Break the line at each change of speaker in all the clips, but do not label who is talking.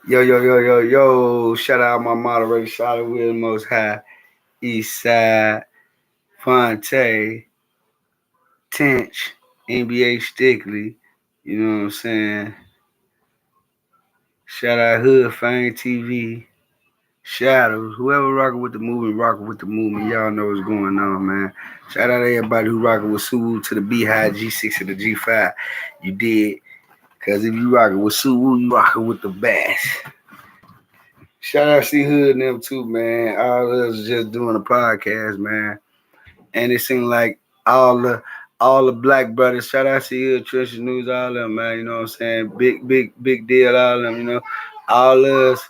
Yo, yo, yo, yo, yo. Shout out my moderator, Charlotte Will Most High, East Side, Fonte, Tench, NBA Stickley. You know what I'm saying? Shout out Hood Fame TV, Shadows, whoever rocking with the movement. Y'all know what's going on, man. Shout out everybody who rocking with Suwu to the Beehive G6 and the G5. You did. Cause if you rocking with Suwu, you rocking with the best. Shout out C Hood and them too, man. All of us just doing a podcast, man. And it seemed like all the black brothers, shout out C Hood, Trisha News, all of them, man. You know what I'm saying? Big deal, all of them, you know. All of us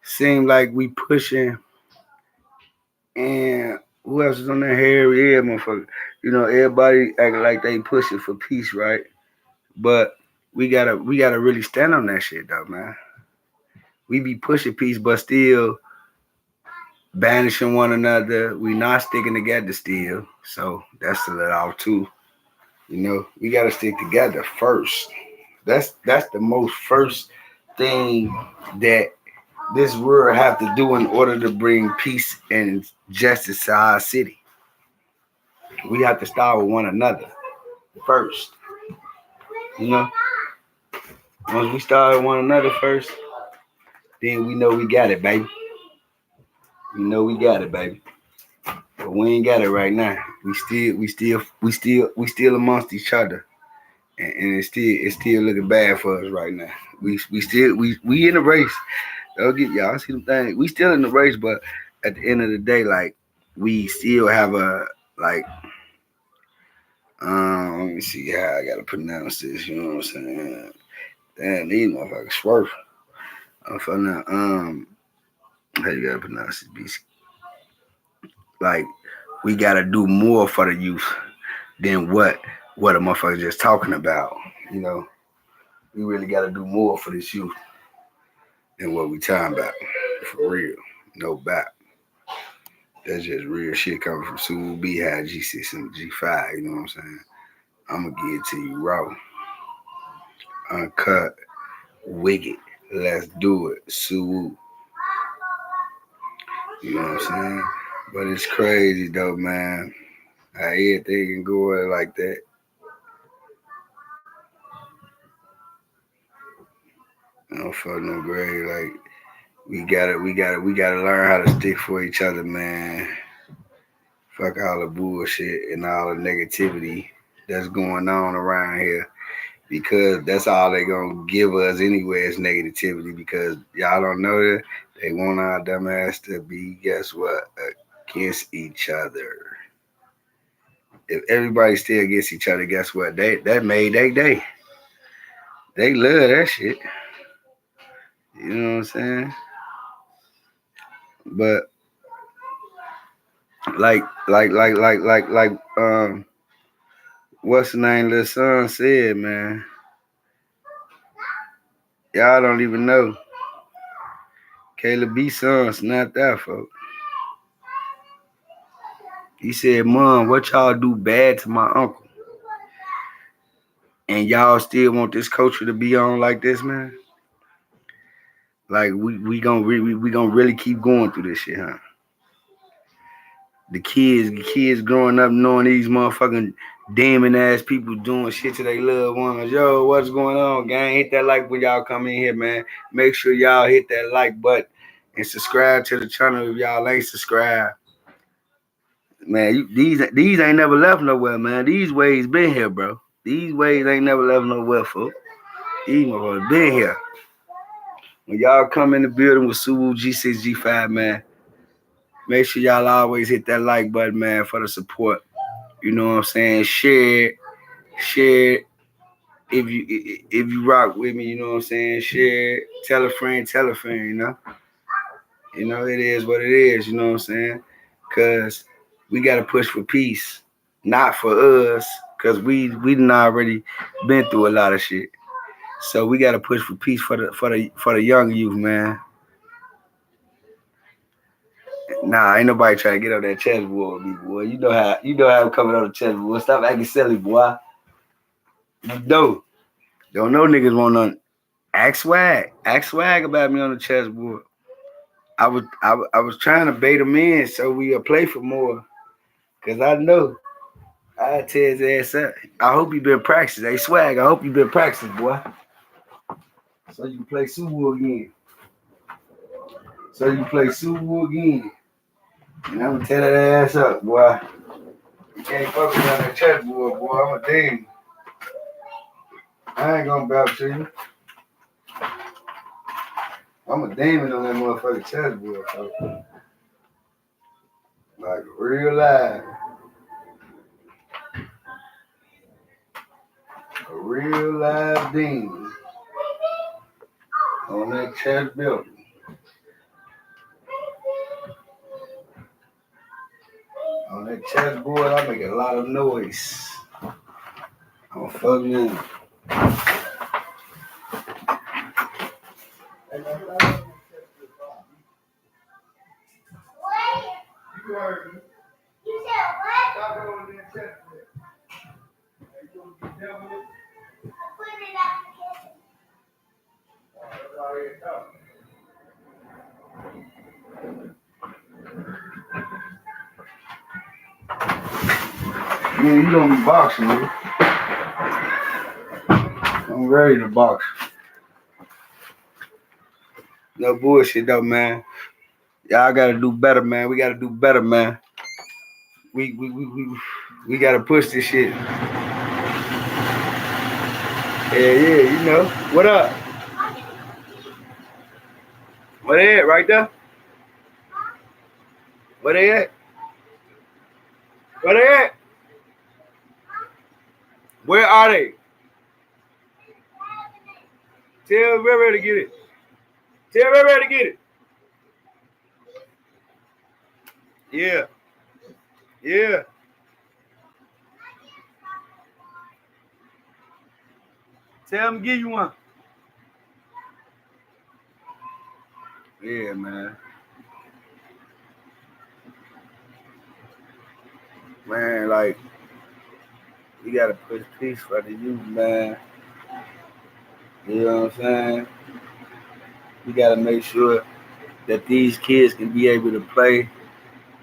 seem like we pushing and who else is on there? Harry, yeah, motherfucker. You know, everybody acting like they pushing for peace, right? But we gotta really stand on that shit though, man. We be pushing peace, but still banishing one another. We not sticking together still. So that's a little off too. You know, we gotta stick together first. That's the most first thing that this world have to do in order to bring peace and justice to our city. We have to start with one another first. You know, once we start with one another first, then we know we got it, baby. We know we got it, baby. But we ain't got it right now. We still amongst each other, and it's still looking bad for us right now. We in the race. Don't get y'all see them things. We still in the race, but at the end of the day, like we still have a like. Let me see how I gotta pronounce this. You know what I'm saying? Damn, these motherfuckers swerve. I'm finding out. How you gotta pronounce this? Beast? Like we gotta do more for the youth than what a motherfucker just talking about. You know, we really gotta do more for this youth than what we talking about. For real, no doubt. That's just real shit coming from Sue Beehive G6 and G5. You know what I'm saying? I'm gonna give it to you raw, uncut, wicked. Let's do it, Sue. You know what I'm saying? But it's crazy though, man. How everything can go like that. No fuck no grade. Like we gotta learn how to stick for each other, man. Fuck all the bullshit and all the negativity that's going on around here. Because that's all they gonna give us anyway is negativity. Because y'all don't know that they want our dumbass to be, guess what, against each other. If everybody still against each other, guess what? That made their day. They love that shit. You know what I'm saying? But like what's the name? Little son said, man. Y'all don't even know. Caleb B. son snapped out, folks. He said, "Mom, what y'all do bad to my uncle, and y'all still want this culture to be on like this, man? Like we gonna really keep going through this shit, huh? The kids growing up knowing these motherfucking demon ass people doing shit to their loved ones. Yo, what's going on, gang? Hit that like when y'all come in here, man. Make sure y'all hit that like button and subscribe to the channel if y'all ain't subscribed. Man, these ain't never left nowhere, man. These ways been here, bro. These ways ain't never left nowhere, folks. These motherfuckers been here. When y'all come in the building with Suwu G6, G5, man, make sure y'all always hit that like button, man, for the support. You know what I'm saying? Share if you rock with me. You know what I'm saying? Share, tell a friend. It is what it is. You know what I'm saying? Cause we gotta push for peace, not for us, cause we done already been through a lot of shit. So we gotta push for peace for the young youth, man. Nah, ain't nobody trying to get on that chessboard with me, boy. You know how I'm coming on the chessboard. Stop acting silly, boy. You know. Don't know niggas want none. Ask Swag about me on the chessboard. I was trying to bait him in so we play for more. Cause I know I tear his ass up. I hope you been practicing. Hey Swag, I hope you been practicing, boy. So you can play Suwu again. And I'm gonna tear that ass up, boy. You can't fuck with me on that chessboard, boy. I'm a demon. I ain't gonna bounce to you. I'm a demon on that motherfucking chessboard, folks. Like real live. A real live demon on that chess building. On that chessboard, I make a lot of noise. I'm fucking in. Man, you gonna be boxing, man. I'm ready to box. No bullshit though, man. Y'all gotta do better, man. We gotta do better, man. We gotta push this shit. Yeah, you know. What up? Where they at? Right there? Where they at? Where they at? Where are they? Tell Riri to get it. Tell Riri to get it. Yeah. Yeah. Tell him to give you one. Yeah, man. Man, like, we gotta push peace for the youth, man. You know what I'm saying? We gotta make sure that these kids can be able to play.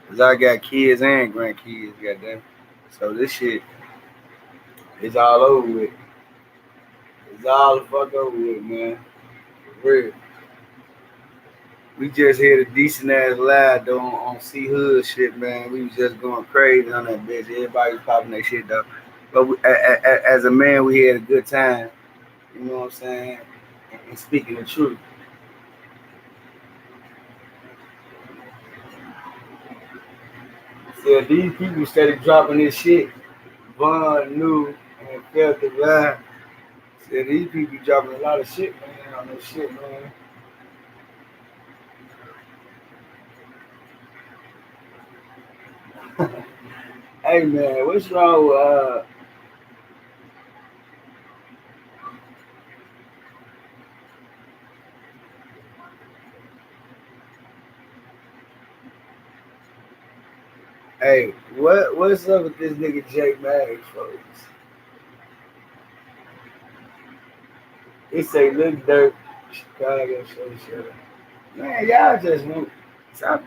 Cause I got kids and grandkids, goddamn. So this shit is all over with. It's all the fuck over with, man. For real. We just hit a decent ass live though on C Hood shit, man. We was just going crazy on that bitch. Everybody was popping that shit though. But as a man, we had a good time. You know what I'm saying? And speaking the truth. So these people started dropping this shit. Von knew and felt the vibe. So these people dropping a lot of shit, man, on this shit, man. Hey man, what's wrong with hey, what's up with this nigga Jay Maggs, folks? He say Lil Durk, Chicago, shut up. Man, y'all just won't stop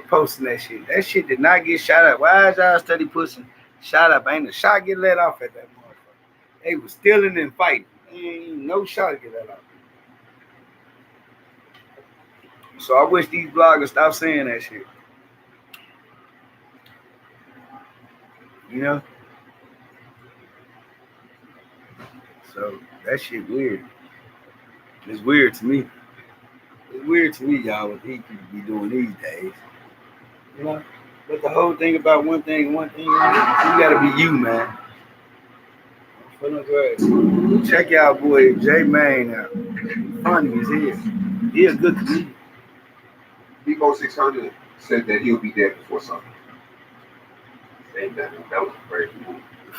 posting that shit. That shit did not get shot up. Why is y'all steady pushing shot up? Ain't a shot get let off at that motherfucker. They was stealing and fighting. Ain't no shot get let off. So I wish these bloggers stop saying that shit. You know? So that shit weird. It's weird to me. It's weird to me, y'all, what these people be doing these days. You know? But the whole thing about one thing, you gotta be you, man. Check out boy J Main out. Funny as hell. He a good comedian.
Mimo 600 said that he'll be dead before summer. That was crazy.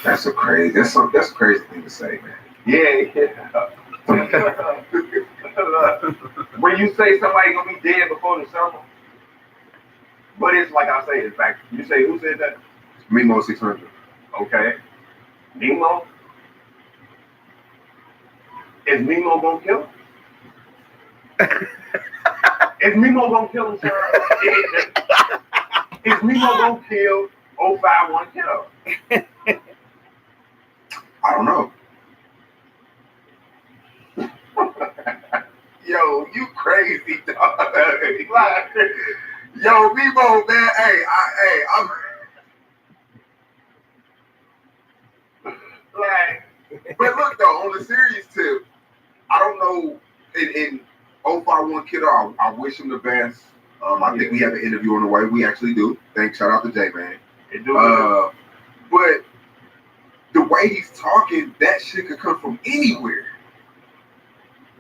That's a crazy thing to say, man. Yeah. When you say somebody gonna be dead before the summer, but it's like I say, it's back. You say who said that? Mimo 600. Okay. Mimo? Is Mimo gonna kill him? Is Mimo gonna kill him, sir? Is Mimo gonna kill 051 Kiddo?
I don't know. Yo, you crazy, dog. Like, yo, Mimo, man. I'm like, but look though, on the serious tip, I don't know. In 051 Kiddo, I wish him the best. I think we have an interview on the way. We actually do. Shout out to J Man. But the way he's talking, that shit could come from anywhere.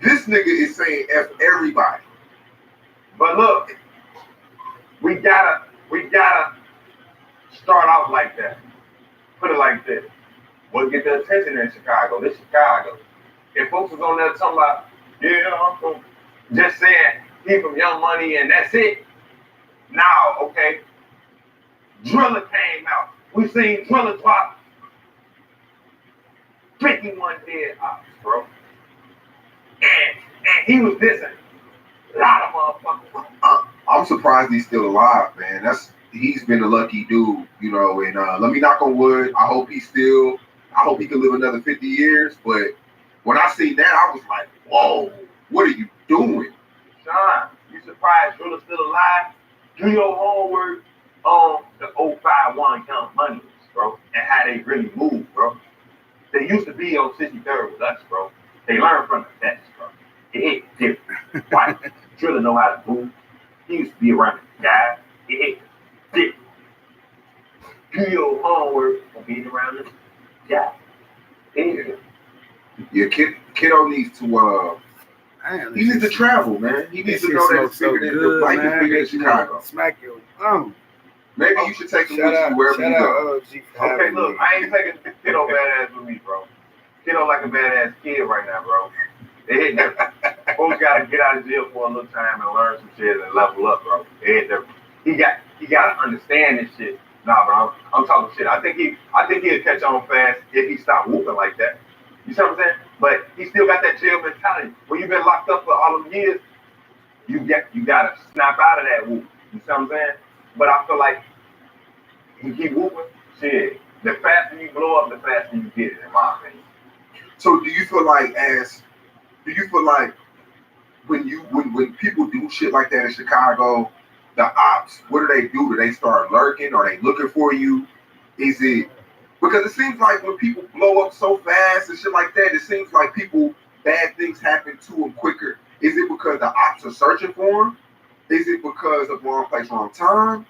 This nigga is saying F everybody.
But look, we gotta start out like that. Put it like this. We'll get the attention in Chicago. This Chicago. If folks was on there talking about, yeah, I'm from, just saying he from Young Money and that's it. Now, okay, Driller came out. We seen Driller drop 51 dead ops, bro. And he was dissing a lot of motherfuckers.
I'm surprised he's still alive, man. He's been a lucky dude, you know. And let me knock on wood. I hope he can live another 50 years. But when I seen that, I was like, whoa, what are you doing?
Sean, you surprised Driller's still alive? Do your homework on the 051 Young Money, bro, and how they really move, bro. They used to be on 63rd with us, bro. They learned from the best, bro. It hit different. Why? Driller know how to move. He used to be around the guys. It hit different. Do your homework on being around this guy.
Yeah, Kiddo needs to he needs to travel, man. He needs to know that it's bigger than the life is bigger than Chicago.
Smack your
Maybe you should take him with you wherever you go.
Okay, look, I ain't taking Kiddo badass with me, bro. Kiddo like a badass kid right now, bro. They hit different. Folks gotta get out of jail for a little time and learn some shit and level up, bro. They hit different. He gotta understand this shit. Nah, bro, I'm talking shit. I think he'll catch on fast if he stop whooping like that. You see what I'm saying? But he still got that jail mentality. When you've been locked up for all of years, you gotta snap out of that whoop. You see what I'm saying? But I feel like you keep whooping, shit. The faster you blow up, the faster you get it, in my opinion.
So do you feel like when people do shit like that in Chicago, the ops, what do? Do they start lurking? Are they looking for you? Is it because it seems like when people blow up so fast and shit like that, it seems like bad things happen to them quicker. Is it because the ops are searching for them? Is it because of wrong place, wrong time?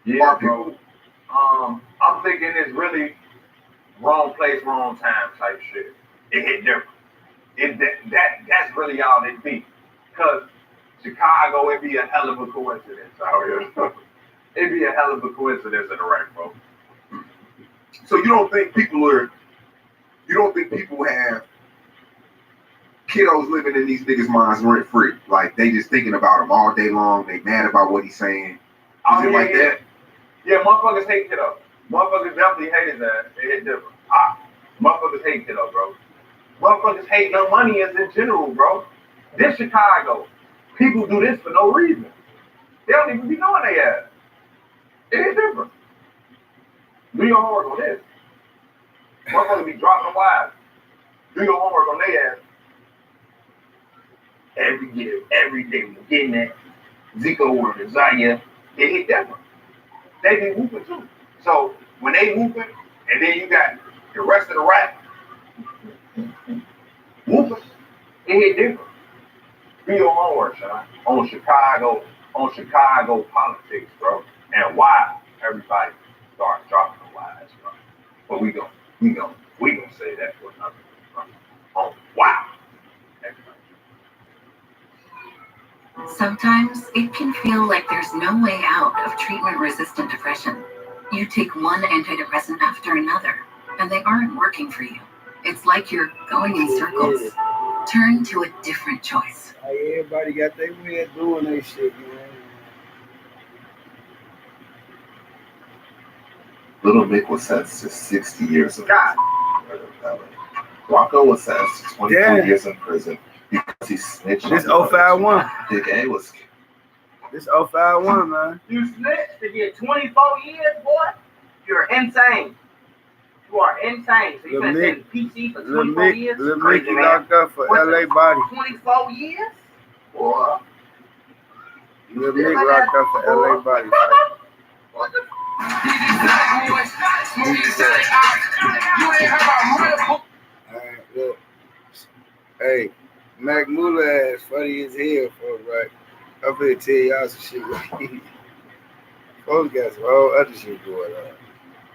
Yeah, bro. I'm thinking it's really wrong place, wrong time type shit. It hit different. That's really all it be. Cause Chicago, it'd be a hell of a coincidence out here. It'd be a hell of a coincidence in Iraq, bro.
So you don't think people have kiddos living in these niggas' minds rent free? Like they just thinking about him all day long. They mad about what he's saying. That?
Yeah, motherfuckers hate Kiddo. Motherfuckers definitely hate his ass. They hit different. Motherfuckers hate Kiddo, bro. Motherfuckers hate Young Money as in general, bro. This Chicago, people do this for no reason. They don't even be knowing they ass. It hit different. Do your homework on this. Motherfuckers be dropping wires. Do your homework on their ass. Every year, every day, we're getting that Zico or Zaya. They hit different. They be whooping too. So when they whooping, and then you got the rest of the rap whooping, it hit different. Do your homework, Sean, on Chicago politics, bro, and why everybody start dropping the lies, bro. But we gonna say that for another one. Oh wow.
Sometimes it can feel like there's no way out of treatment-resistant depression. You take one antidepressant after another, and they aren't working for you. It's like you're going in circles. Turn to a different choice.
Everybody got their way of doing their shit, man.
Little Mick was sentenced to 60 years of prison. Rocco was sentenced to 22 years in prison Because he snitched.
This 051.
Dick A was.
This 051, man.
You snitched to get 24 years, boy? You're insane. You are insane. So you
Lil
finna
Mick-
send PC for
Lil
24
Mick,
years?
Lil
Crazy,
Mickey
man.
locked up for
What
LA
the-
body.
24 years?
Boy.
Lil Mick locked up for LA body.
What the
Alright, look. Hey, Mac Mula ass funny as hell, folks, right? I'm finna tell y'all some shit. Right? Folks got some whole other shit going on.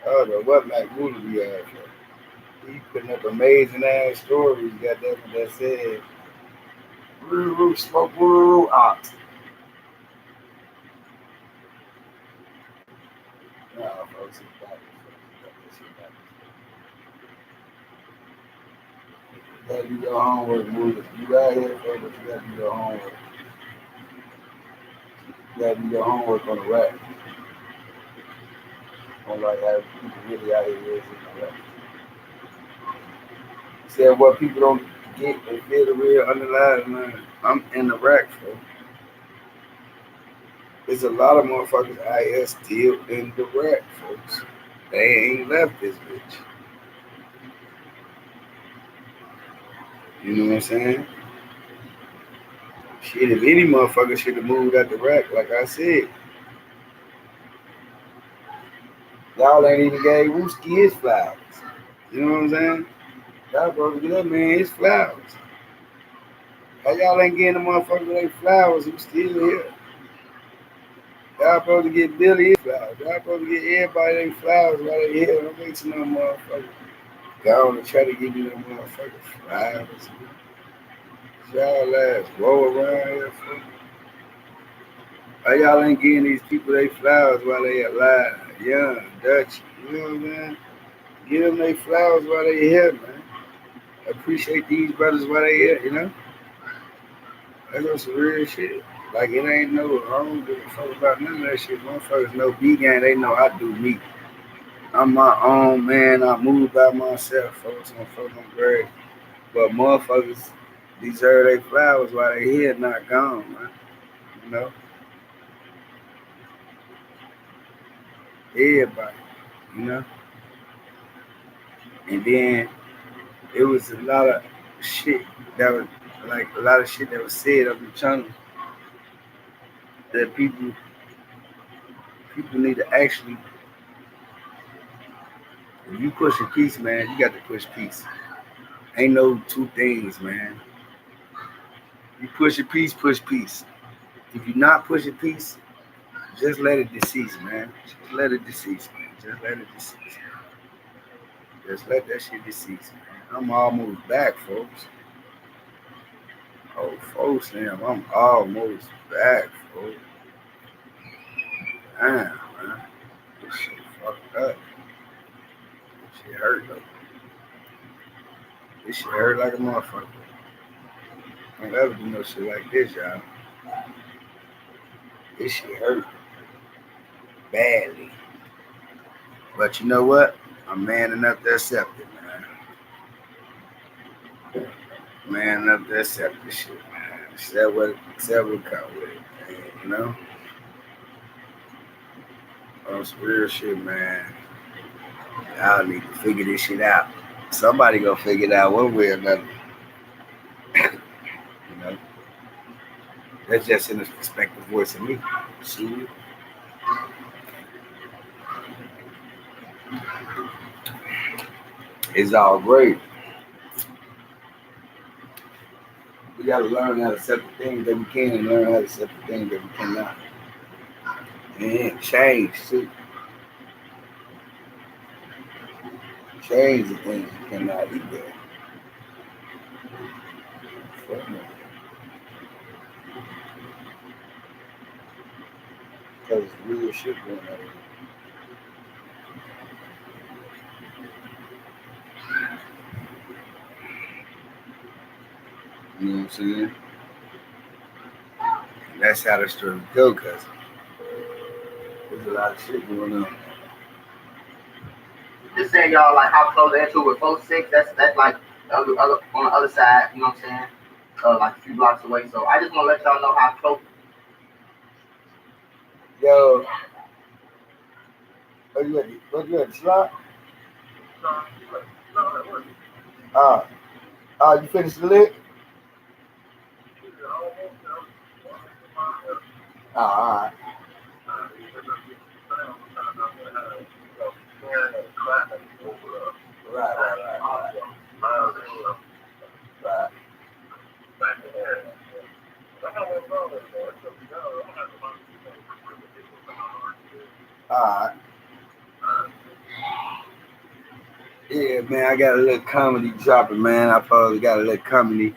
I don't know what Mac Mula be on for. He putting up amazing ass stories, goddamn it, that said, Roo, smoke, Roo, ox. Nah, folks, it's back. You gotta do your homework, Mula. You out here, folks, but you gotta do your homework. You gotta do your homework on the rap. On like how people really out here is in the rap. Said what people don't get and feel the real underlying, man. I'm in the rack, folks. There's a lot of motherfuckers out here still in the rack, folks. They ain't left this bitch. You know what I'm saying? Shit, if any motherfucker should have moved out the rack, like I said. Y'all ain't even gave Wooski his flowers. You know what I'm saying? Y'all supposed to get that man his flowers. How y'all ain't getting the motherfucker their flowers who's still here? Y'all supposed to get Billy his flowers. Y'all supposed to get everybody their flowers while they here. Don't wait till no motherfucker go on and try to give you them motherfucking flowers. Y'all ass roll around here for. Why y'all ain't getting these people their flowers while they alive? Young, Dutch, you know what I'm saying? Give them their flowers while they here, man. Appreciate these brothers while they here, you know? That's some real shit. Like, it ain't no, I don't give a fuck about none of that shit. Motherfuckers know B-Gang, they know I do me. I'm my own man, I move by myself, folks, on fucking grave. But motherfuckers deserve their flowers while they here, not gone, man. You know? Everybody, you know? And then it was a lot of shit that was, like, a lot of shit that was said on the channel that people need to actually, if you pushing peace, man, you got to push peace. Ain't no two things, man. You pushing peace, push peace. If you're not pushing peace, just let it decease, man. Just let it decease, man. Just let it decease. Just let that shit decease, man. I'm almost back, folks. Oh, folks, damn, I'm almost back, folks. Damn, man. This shit fucked up. This shit hurt, though. This shit hurt like a motherfucker. I don't ever do no shit like this, y'all. This shit hurt badly. But you know what? I'm man enough to accept it, man. Man enough to accept this shit, man. Accept what come with it, man, you know? On some real shit, man. Y'all need to figure this shit out. Somebody gonna figure it out one way or another. You know? That's just in the perspective voice of me. See? It's all great. We gotta learn how to accept the things that we can and learn how to accept the things that we cannot. And change too. Change the things you cannot either. Because it's real shit going on. You know what I'm saying? And that's how the story go, cuz there's a lot of shit going on.
Just saying, y'all, like how close they're into with 4-6. That's like the other on the other side. You know what I'm saying? like a few blocks away. So I just want to let y'all know how close.
Yo, what you at the slot? You finished the lick? Alright. Alright. Yeah, man, I got a little comedy dropping, man. I probably got a little comedy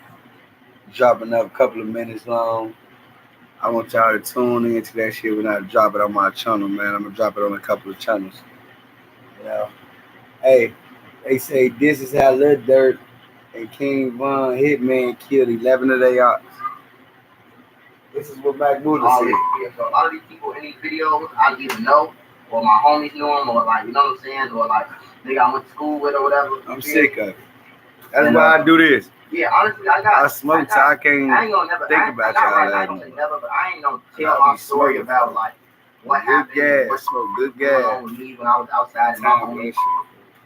dropping up a couple of minutes long. I want y'all to tune into that shit when I drop it on my channel, man. I'm gonna drop it on a couple of channels. You know? Hey, they say this is how Lil Durk and King Von Hitman killed 11 of their ops. This is what Mac Buddha said.
Yeah, so a lot of these people in these videos, I either know, or my homies knew them, or like, you know what I'm saying, or like nigga I went to school with or whatever.
I'm sick of it. That's why I do this.
Yeah, honestly, I
smoke so I can't think about y'all.
I don't say never, but I ain't gonna tell my story about like what happened.
Good gas, smoke good gas.
Going on with me when I was outside in my home.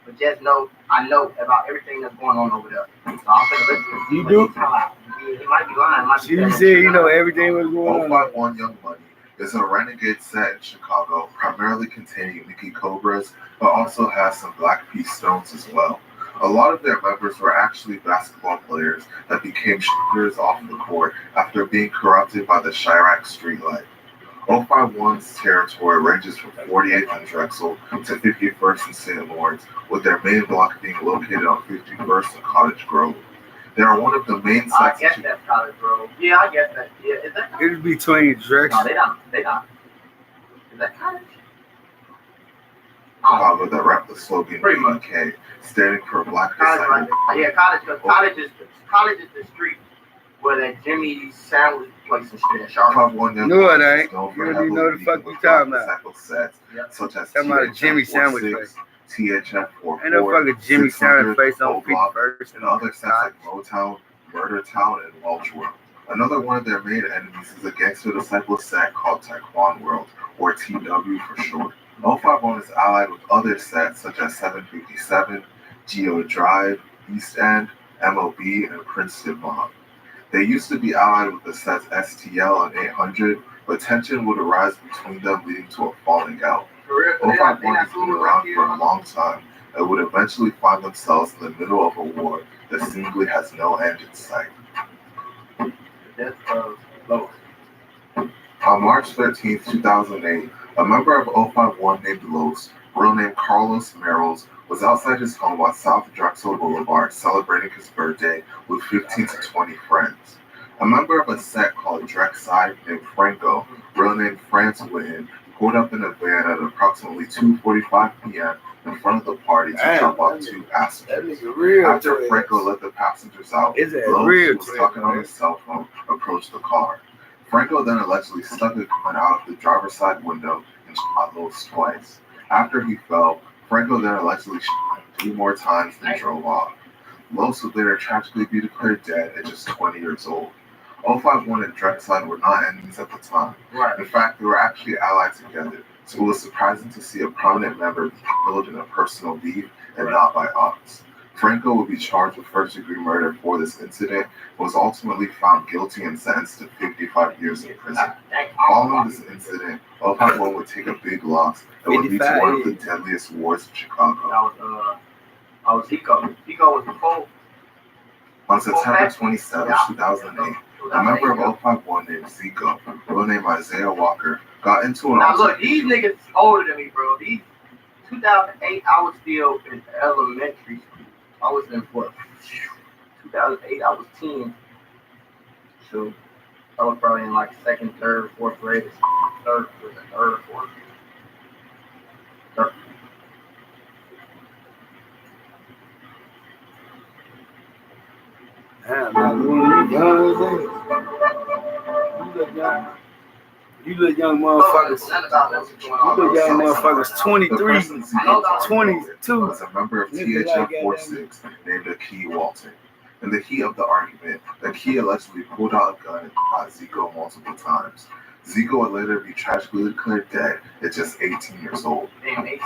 But just know, I know about everything that's going on over there. So I'm gonna listen.
You do?
He might be lying.
She said, you know, everything was going on.
051 Young Money is a renegade set in Chicago, primarily containing Mickey Cobras, but also has some Black Peace Stones as well. A lot of their members were actually basketball players that became shooters off the court after being corrupted by the Chirac street life. 051's territory ranges from 48th and Drexel to 51st and St. Lawrence, with their main block being located on 51st and Cottage Grove. They are one of the main
I
sites.
guess that's Cottage Grove. Yeah, I guess that. Yeah, is that?
It's between Drexel.
No, they not. Is that Cottage?
Chicago that rap the slogan
Pretty much.
BK, standing for Black
Cottage,
Descendant.
right there. Yeah, Cottage. Cause Cottage is the street where that Jimmy's sandwich place and shit in Charlotte.
No, it ain't. You don't even know the fuck you talking about.
Yep. Such as
Talking about a Jimmy sandwich place.
THF 44,
Ain't no fucking Jimmy sandwich place on 51st.
and other sets like Motown, Murder Town, and Welch World. Another one of their main enemies is a gangster disciple set called Taekwon World, or TW for short. 051 is allied with other sets such as 757, Geo Drive, East End, MOB, and Princeton Mob. They used to be allied with the sets STL and 800, but tension would arise between them, leading to a falling out. 051 has been around for a long time and would eventually find themselves in the middle of a war that seemingly has no end in sight. On March 13, 2008, a member of 051 named Los, real name Carlos Merrills, was outside his home on South Drexel Boulevard celebrating his birthday with 15 to 20 friends. A member of a set called Drexside named Franco, real name France Witten, pulled up in a van at approximately 2:45 p.m. in front of the party to drop off two passengers. After Franco let the passengers out, Los, who was talking on his cell phone, approached the car. Franco then allegedly stuck a gun out of the driver's side window and shot Los twice. After he fell, Franco then allegedly shot him 3 more times and drove off. Los would later tragically be declared dead at just 20 years old. 051 and Drexside were not enemies at the time.
Right.
In fact, they were actually allied together, so it was surprising to see a prominent member be killed in a personal beef and not by ops. Franco would be charged with first-degree murder for this incident, but was ultimately found guilty and sentenced to 55 years in prison. Following this incident, 051 would take a big loss and would lead to one of the deadliest wars in Chicago.
That was Zico. Zico was the Pope.
On September 27, 2008, a member of 051 named Zico, real name Isaiah Walker, got into an
Now look, these niggas older than me, bro. These 2008, I was still in elementary school. I was in what? 2008, I was 10. So I was probably in like 2nd, 3rd, 4th grade. Third or fourth. Third.
You little young motherfuckers. You little young motherfuckers. 23, 22.
Was a member of THF 46 named Akey Walton. In the heat of the argument, the key allegedly pulled out a gun and shot Zico multiple times. Zico would later be tragically declared dead at just 18 years old.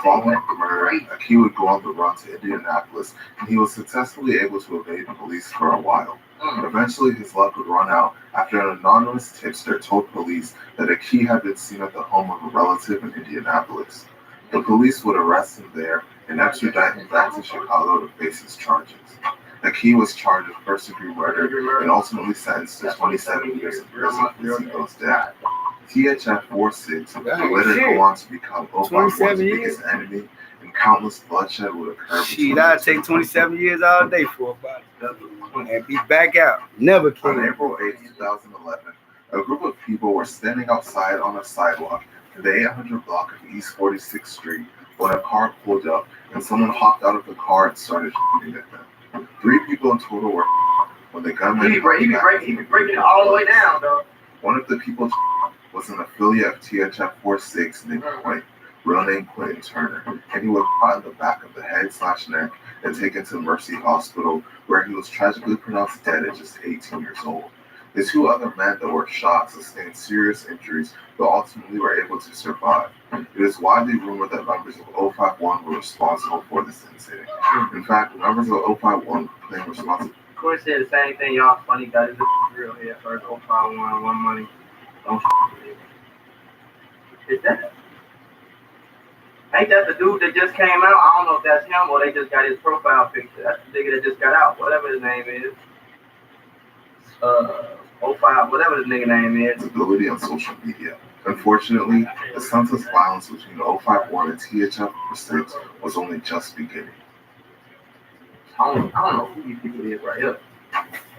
Following the murder, Aki would go on the run to Indianapolis, and he was successfully able to evade police for a while. Eventually, his luck would run out after an anonymous tipster told police that Aki had been seen at the home of a relative in Indianapolis. The police would arrest him there and extradite him back to Chicago to face his charges. Aki was charged with first-degree murder and ultimately sentenced to 27 years in prison for Zico's death. THF-46 would later go on to become OFAC 1's biggest enemy, and countless bloodshed would occur.
Shit, I'd take 27 years all day for a body and be back out. Never
On
came.
April 8, 2011, a group of people were standing outside on a sidewalk in the 800 block of East 46th Street when a car pulled up and someone hopped out of the car and started shooting at them. 3 people in total were when the gunman.
He be breaking it all the way down, though.
One of the people was an affiliate of THF-46 named Quint, real name Quentin Turner, and he was shot in the back of the head/neck and taken to Mercy Hospital, where he was tragically pronounced dead at just 18 years old. The 2 other men that were shot sustained serious injuries, but ultimately were able to survive. It is widely rumored that members of O51 were responsible for this incident. In fact, members of O51 claim responsibility.
Of course, said the same thing. Y'all funny guys. This is real here. First, 051, one money. Don't is that? Ain't that the dude that just came out? I don't know if that's him or they just got his profile picture. That's the nigga that just got out. Whatever his name is. 05, whatever his nigga name is.
Visibility on social media. Unfortunately, the senseless violence between O51 and THF-46 was only just beginning.
I don't know who these people is right here.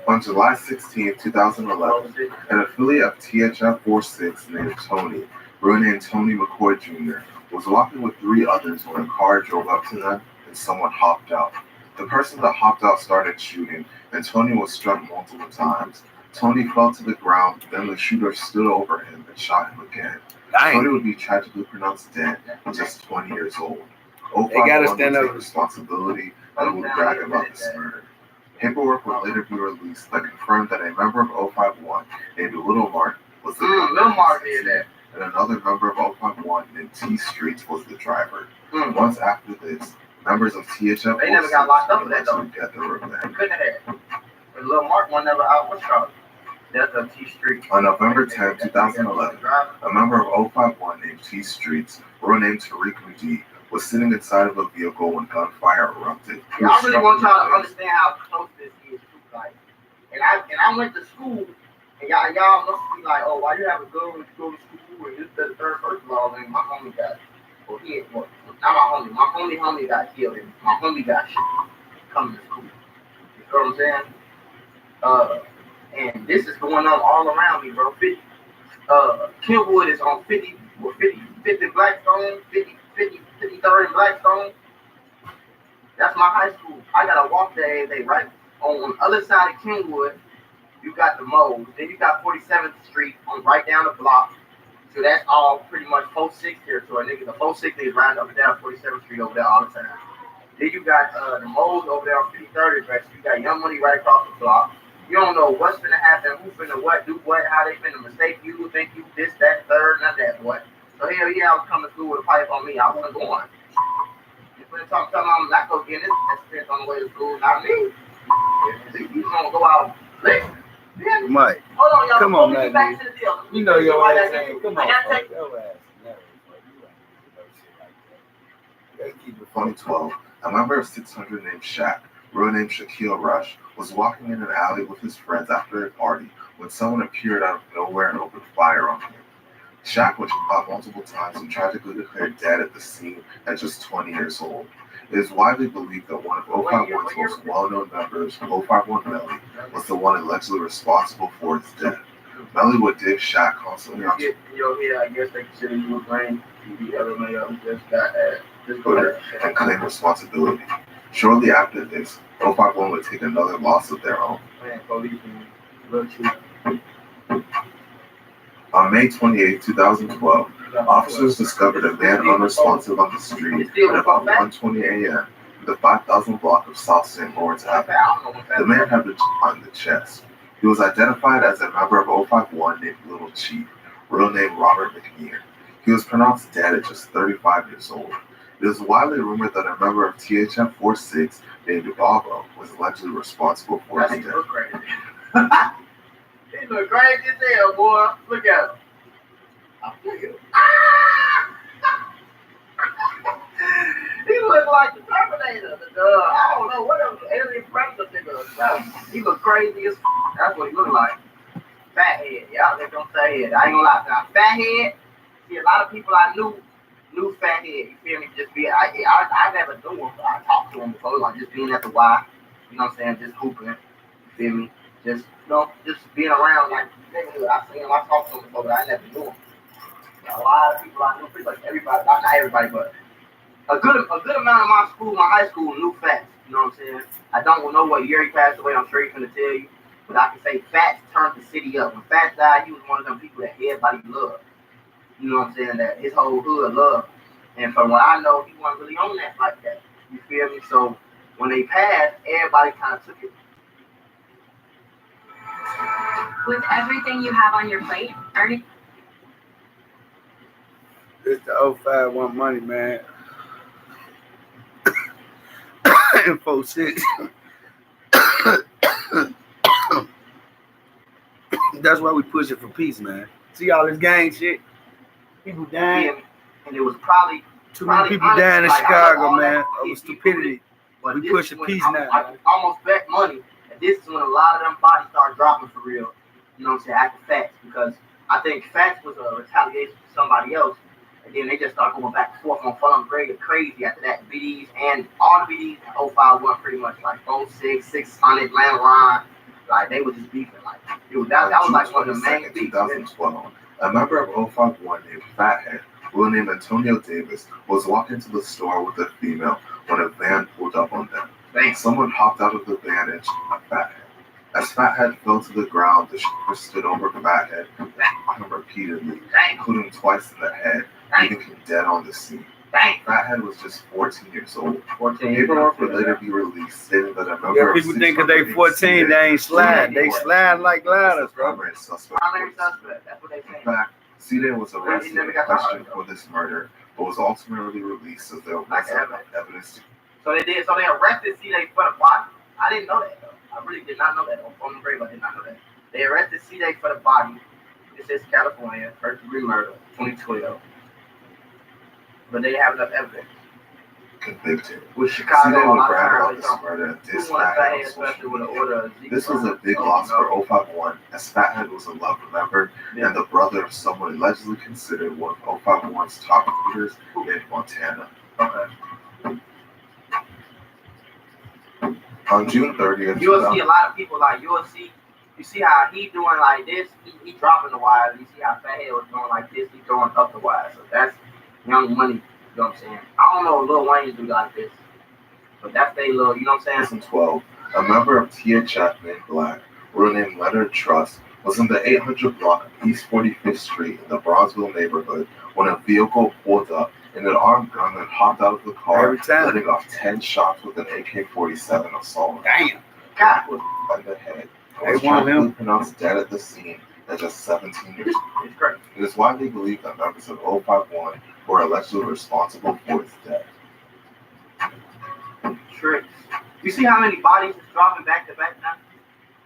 On July 16, 2011, an affiliate of THF-46 named Tony, real name Tony McCoy Jr., was walking with 3 others when a car drove up to them and someone hopped out. The person that hopped out started shooting, and Tony was struck multiple times. Tony fell to the ground, then the shooter stood over him and shot him again. Tony would be tragically pronounced dead at just 20 years old.
They gotta stand up.
Responsibility and would brag about this murder. Paperwork would later be released that confirmed that a member of O51 named Little Mark was the
Little Mark did that.
and another member of O51 named T Streets was the driver. Once after this, members of THF
they never got locked up for that though.
Get the revenge.
Couldn't have. But Little Mark one never out. What's called? That's a T Street.
On November 10, 2011, a member of O51 named T Streets, real name Tariq McGee, was sitting inside of a vehicle when gunfire erupted.
I really want y'all to understand how close this is to like. And I went to school, and y'all must be like, oh, why you have a gun when you go to school? And this, that, the third. First of all, and my homie got, well, not my homie got killed, and my homie got shot coming to school. You know what I'm saying? And this is going on all around me, bro. Kenwood is on 50 Blackstone, 53rd and Blackstone. That's my high school. I gotta walk there every day, right? On the other side of Kenwood, you got the Moles. Then you got 47th Street on right down the block. So that's all pretty much 46 territory, nigga. The 46 is right up and down 47th Street over there all the time. Then you got the Moles over there on 53rd and Blackstone. You got Young Money right across the block. You don't know what's finna happen, who finna what, do what, how they finna mistake you, think you this, that, third, none of that, boy. So hell yeah, I was coming through with a pipe on me. I wasn't going. You finna tell me I'm not gonna get this experience on the way to school, not me. You gonna go out listen. Yeah.
Mike,
Hold on, y'all.
come on,
man.
man. You know your ass ain't. Come on,
I gotta take
your ass. Never, you ain't no shit like that. Let's keep it
2012, a member of 600 named Shaq, real name Shaquille Rush, was walking in an alley with his friends after a party when someone appeared out of nowhere and opened fire on him. Shaq was shot multiple times and tragically declared dead at the scene at just 20 years old. It is widely believed that one of O51's most well-known members, O51 Melly, was the one allegedly responsible for his death. Melly would dig Shaq constantly on
I guess they consider you a brain. The other man just got
Twitter and claim responsibility. Shortly after this, O51 would take another loss of their own. On May 28, 2012, officers discovered a man unresponsive on the street at about 1:20 a.m. in the 5,000 block of South St. Lawrence
I
Avenue.
don't know what that
The man had the chip on the chest. He was identified as a member of 051 named Little Chief, real name Robert McNear. He was pronounced dead at just 35 years old. It is widely rumored that a member of THF 46 named Bobo was allegedly responsible for
That
his
nigga
death.
look crazy. He look crazy as hell, boy. Look at him. I feel you. He look like the Terminator. I don't know what else. Alien Predator nigga. He look crazy as f. That's what he look like. Fat head. Y'all niggas don't say it. I ain't gonna lie. Now, fat head. See, a lot of people I knew fat head. You feel me? Just be. I never knew him. But I talked to him before. Like just being at the Y. You know what I'm saying? Just hooping. You feel me? Just just being around. Like nigga, I seen him. I talked to him before, but I never knew him. A lot of people I knew, pretty much everybody. Not everybody, but a good amount of my school, my high school, knew Fats. You know what I'm saying? I don't know what year he passed away. I'm sure he's gonna tell you, but I can say Fats turned the city up. When Fats died, he was one of them people that everybody loved. You know what I'm saying? That his whole hood loved. And from what I know, he wasn't really on that like that. You feel me? So when they passed, everybody kind of took it.
With everything you have on your plate, Ernie.
It's the 051 money, man. And 46. That's why we push it for peace, man. See all this gang shit? People dying.
And it was probably
Too many people dying in
like,
Chicago,
all
man,
that
over
is
stupidity.
But
We
this
pushing
is when
peace
I
now.
almost bet money. And this is when a lot of them bodies start dropping for real. You know what I'm saying? After Fats, because I think Fats was a retaliation to somebody else. And then they just start going back and forth on Fulham Grade crazy after that. BDs and all the BDs in 051 pretty much like 06, 600, Landline. Like they were just beefing. Like it was, that was like one of the main beefs.
2012, a member of 051 named Fathead, real name Antonio Davis, was walking to the store with a female when a van pulled up on them. Someone hopped out of the van and shot Fathead. As Fathead fell to the ground, the shooter stood over Fathead and shot him repeatedly, including twice in the head, leaving him dead on the scene. Fathead was just 14 years old. Paperwork would later be released stating that a member
Yeah,
of
people think that they 14, they ain't slide. They slide like ladders, bro.
primary suspect.
Primary suspect. That's what they
In
say.
fact, C-Day was arrested
He never
and
got
questioned
caught.
for this murder, but was ultimately released as there
Like
wasn't enough evidence.
So they did. So they arrested C-Day for the body. I didn't know that though. I really did not know that. On the grave, I did not know that. They arrested C-Day for the body. This is California, first degree murder, 2012. But they didn't have enough evidence.
Convicted.
With
C-Day
Chicago, a
would
lot
brag
of
about
times
this murder and
who
diss
wants
Fathead
to
on
say, especially
social
with the
media.
order of
This was a big loss for 051, as Fathead was a loved member and the brother of someone allegedly considered one of 051's top leaders in Montana.
Okay.
On June 30th,
You'll see a lot of people like you see how he doing like this, he dropping the wires. You see how Fathead was doing like this, he throwing up the wires. So that's Young Money, you know what I'm saying? I don't know if Lil Wayne do like this, but that's they little, you know what I'm saying?
2012, a member of THF named Black, real name Leonard Truss, was in the 800 block of East 45th Street in the Bronzeville neighborhood when a vehicle pulled up and an armed gunman hopped out of the car,
Every time.
letting off 10 shots with an AK-47 assault rifle.
Damn.
Black was shot in the head
They
and was
want
tragically
him.
pronounced dead at the scene at just 17 years old.
It's great.
It is widely believed that members of 051 were allegedly responsible for his death.
Tricks. You see how many bodies is dropping back to back now?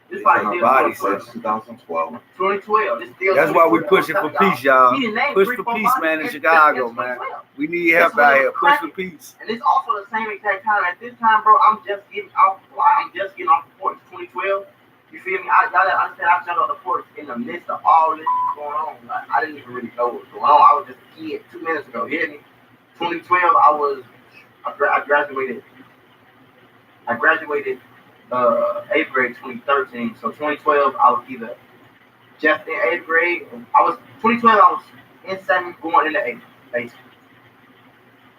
This body still
Bodies,
Since 2012,
2012. This still
That's why we
2012.
pushing for peace, y'all.
We didn't name
Push
3,
for
4
peace,
bodies
man, in
since
Chicago, man.
2012.
We need help out here. Push for peace.
And it's also the same exact time. At this time, bro, I'm just getting off the porch. 2012. You feel me? Y'all understand? I jumped off the porch in the midst of all this going on. Like, I didn't even really know what was going on. I was just a kid 2 minutes ago. You hear me? 2012, I graduated. I graduated 8th grade 2013. So 2012, I was either just in 8th grade. 2012, I was in 7th, going into 8th, basically.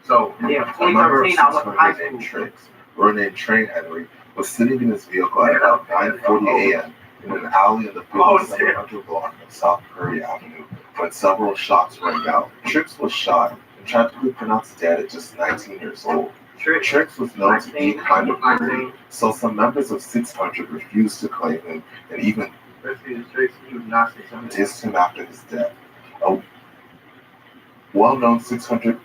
So, yeah,
a member of
2013, I went to high
600 named
school.
Tricks, real name Train Henry, was sitting in his vehicle at about 9:40 a.m. in an alley in the 5700 block of South Prairie Avenue when several shots rang out. Tricks was shot and tragically pronounced dead at just 19 years old. Tricks was known to be kind of rude, so some members of 600 refused to claim him and even dissed him after his death. A well-known 600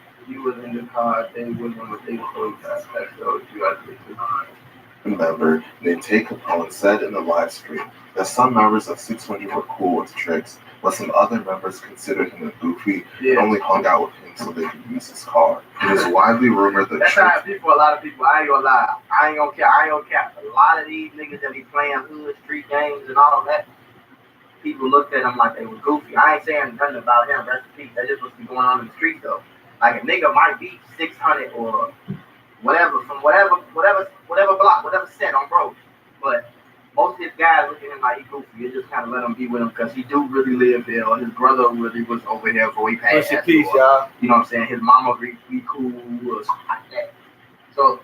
member named Tay Capone said in the live stream that some members of 600 were cool with Tricks, but some other members considered him a goofy and only hung out with him so they could use his car. It is widely rumored that
That's
Tricks...
how people, a lot of people, I ain't gonna lie. I ain't gonna care. A lot of these niggas that be playing hood street games and all that, people looked at him like they were goofy. I ain't saying nothing about him, rest in peace. That just what's going on in the street though. Like a nigga might be 600 or whatever, from whatever block, whatever set on bro. But most of his guys look at him like he goofy. You just kind of let him be with him because he do really live there. Or his brother really was over here before he passed.
Rest in peace, y'all.
You know what I'm saying? His mama be cool or something like that. So,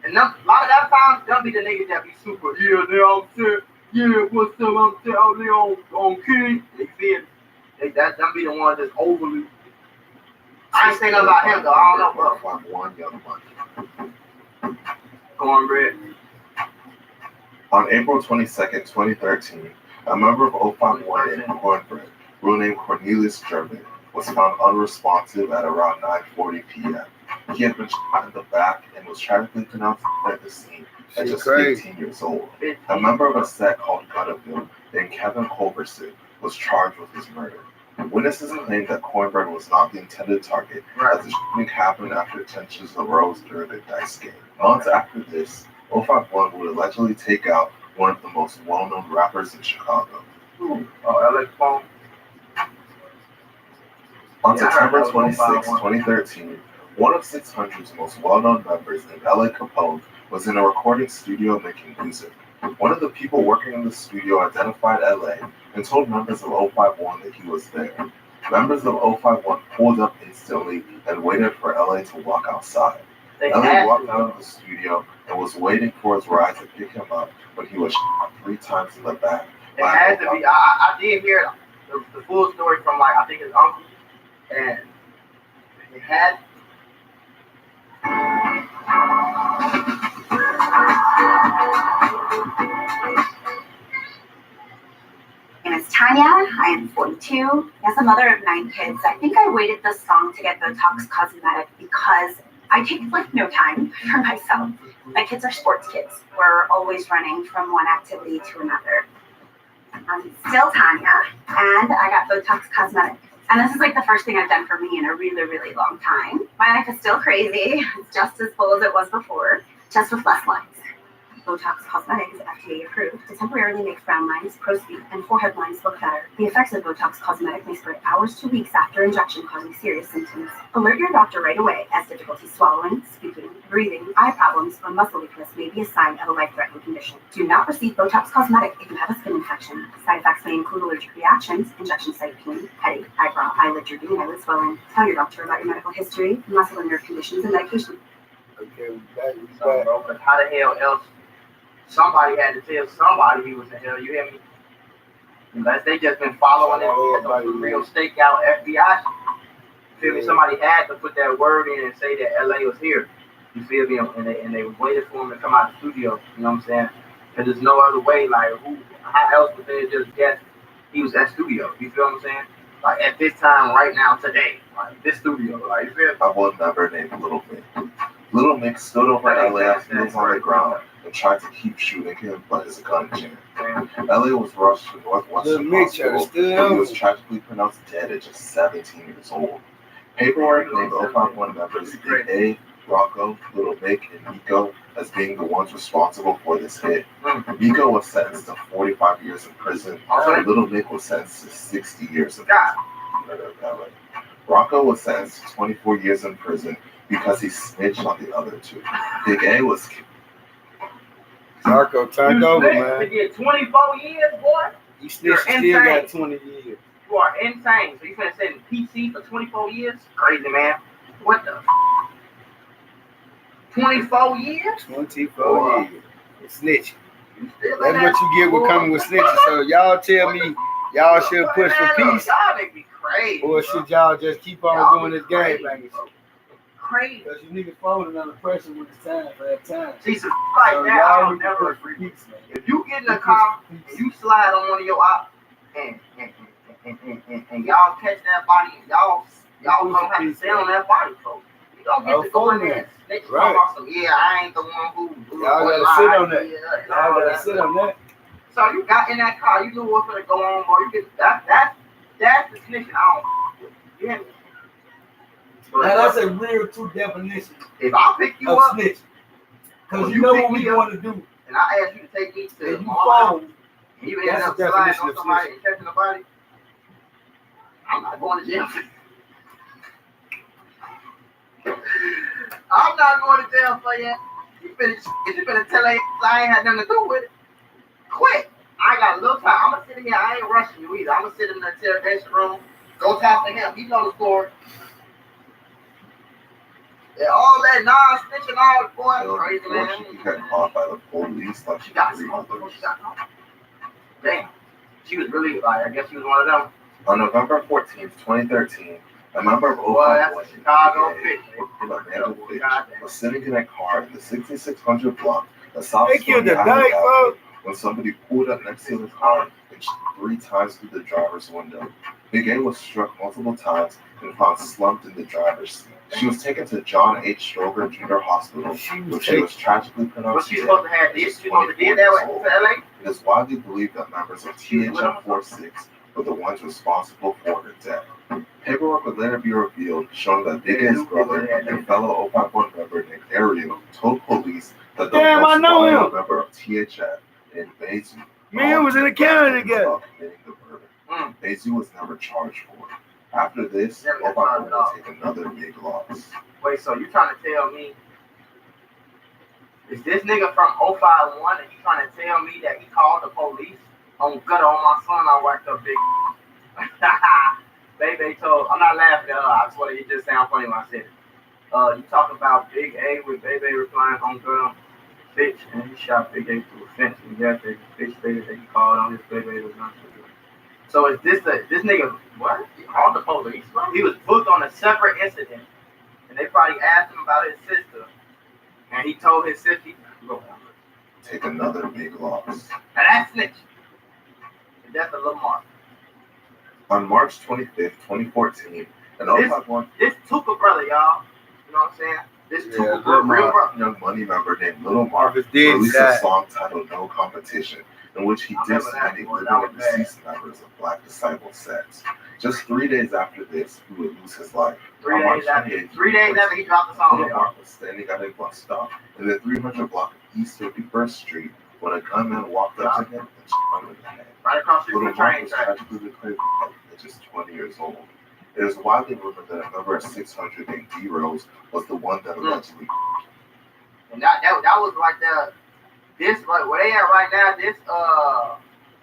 and a lot of that times, they'll be the niggas that be super, yeah, they all set, yeah, what's up, I'm set out there on King. They feel, they'll be the ones that's overly. I ain't saying nothing about him though, I don't know, bro.
One Young Money.
Cornbread.
On April 22nd, 2013, a member of 051 named Cornbread, real name Cornelius German, was found unresponsive at around 9:40 p.m. He had been shot in the back and was tragically pronounced dead at the scene at just 15 years old. A member of a set called Gutterville named Kevin Culberson was charged with his murder. Witnesses claimed that Cornbread was not the intended target, as the shooting happened after tensions arose during a dice game. Months after this, 051 would allegedly take out one of the most well-known rappers in Chicago.
LA Capone.
On September 26, 2013, one of 600's most well-known members named LA Capone was in a recording studio making music. One of the people working in the studio identified LA and told members of 051 that he was there. Members of 051 pulled up instantly and waited for LA to walk outside. LA walked out of the studio and was waiting for his ride to pick him up when he was shot 3 times in the back.
It had to be. I did hear the full story from like I think his uncle, and it had.
My name is Tanya. I am 42. As a mother of 9 kids, I think I waited this long to get Botox Cosmetic because I take like no time for myself. My kids are sports kids. We're always running from one activity to another. I'm still Tanya, and I got Botox Cosmetic. And this is like the first thing I've done for me in a really, really long time. My life is still crazy. It's just as full as it was before, just with less lines. Botox Cosmetic is FDA approved to temporarily make frown lines, crow's feet, and forehead lines look better. The effects of Botox Cosmetic may spread hours to weeks after injection, causing serious symptoms. Alert your doctor right away, as difficulty swallowing, speaking, breathing, eye problems, or muscle weakness may be a sign of a life-threatening condition. Do not receive Botox Cosmetic if you have a skin infection. Side effects may include allergic reactions, injection site pain, headache, eyebrow, eyelid drooping, eyelid swelling. Tell your doctor about your medical history, muscle and nerve conditions, and medication.
Okay, we back.
So, bro, but how the hell else? Somebody had to tell somebody he was in hell. You hear me? Unless they just been following it, like real stakeout FBI. You feel me? Somebody had to put that word in and say that LA was here. You feel me? And they waited for him to come out of the studio. You know what I'm saying? Because there's no other way. Like, how else would they just guess he was at studio? You feel what I'm saying? Like at this time, right now, today, like this studio. Like, you feel me?
I was never named Little Mick. Little Mick stood over LA as he was on the ground and tried to keep shooting him, but his gun jammed. LA was rushed to Northwestern Hospital, and he was tragically pronounced dead at just 17 years old. Paperwork named 051 members Big A, Rocco, Little Mick, and Nico as being the ones responsible for this hit. Nico was sentenced to 45 years in prison, and Little Mick was sentenced to 60 years in prison. Rocco was sentenced to 24 years in prison because he snitched on the other 2. Big A was
Marco turned over, man.
To get 24 years, boy.
You snitched, still got 20 years.
You are insane. So you finna sit in PC for 24 years? Crazy, man. What the 24 years?
24 years. Snitching.
You still
That's what you get with coming with snitching. So y'all tell me, y'all should push for peace,
Y'all make me crazy.
or should y'all just keep on doing this game?
crazy.
Because you niggas folding under pressure when it's time for that time.
See, some like
So
that,
y'all
I don't
need to
never
push for
agree.
peace, man.
If you get in a car and you slide on one of your ops and y'all catch that body, y'all gonna have to stay on that body, folks. You don't get to go in there and snitch about some, yeah, I ain't the one who
Y'all gotta sit on that.
Yeah,
Y'all gotta sit on that.
So you got in that car, you knew what's gonna go on, bro. You get that's the snitching. I don't. You hear me?
Now that's a real true definition
If I pick you
of
up,
snitching. Because
Well,
you know
pick
what we
me up,
going to do.
and I ask you to take me to
If you
Mall,
fall,
and you end
that's
up
the
sliding
definition
on
of
somebody and catching the body, I'm not going to jail. I'm not going to jail for you. You better tell her I ain't had nothing to do with it. Quit. I got a little time. I'm gonna sit in here. I ain't rushing you either. I'm gonna sit in the interrogation room. Go talk to him. He know the story. Yeah, all that non-snitching, all the boy, crazy man.
She got caught by the police like
She got
three
smoked before
others.
she got caught. Damn. She was really like, I guess she was one of them.
On November 14th, 2013, a member of
Boy, that's a Chicago
Fitch,
bitch.
was sitting in a car in the 6600 block of South
they killed the
Stony
night,
Island
bro.
when somebody pulled up next to his car and shot 3 times through the driver's window. Big A was struck multiple times and found slumped in the driver's seat. She was taken to John H. Stroger Jr. Hospital, where she was tragically
What
pronounced
she
dead.
supposed to have this? She supposed to did that with LA?
It is widely believed that members of THF 46 were the ones responsible for her death. Paperwork would later be revealed showing that Big A's brother and fellow 051 member named Ariel told police that the
Damn, I
most
know
loyal
him.
member of THF and Bezu
Man was in the county together.
about committing the murder. Bezu was never charged for it. After this, 051 will take another big loss.
Wait, so you trying to tell me, is this nigga from 051 and you trying to tell me that he called the police on gut on my son? I worked up big. Baby told, I'm not laughing at her. I swear it just sound funny when I said it. You talking about Big A with Baby replying on girl Fitch, and he shot Big A through a fence. And yes, Fitch stated that he called on his Baby was not so good. So is this nigga, what? He called the police? He was booked on a separate incident. And they probably asked him about his sister. And he told his sister,
Take another big loss.
and that's snitch. And that's a Lamar.
On March 25th, 2014, an 051
This Tuka brother, y'all. You know what I'm saying? This
Yeah,
Tuka brother, real brother.
young money member named Little Mark
If it's dead
released a
inside.
song titled No Competition, in which he
I remember
dissed
that
many
one.
living
That was
and
bad.
deceased members of Black Disciple sects. Just 3 days after this, he would lose his life.
3
On March
days after
28th,
3 days after he dropped the song,
Little
y'all.
Mark was standing at a bus stop in the 300 block of East 51st Street when a gunman walked up to him and shot him in the head.
Right across the street
Little
from the
Mark
train
was
track.
tragically declared dead at just 20 years old. It is widely rumored that a member of 600 named D Rose was the one that allegedly.
And that was like where they at right now,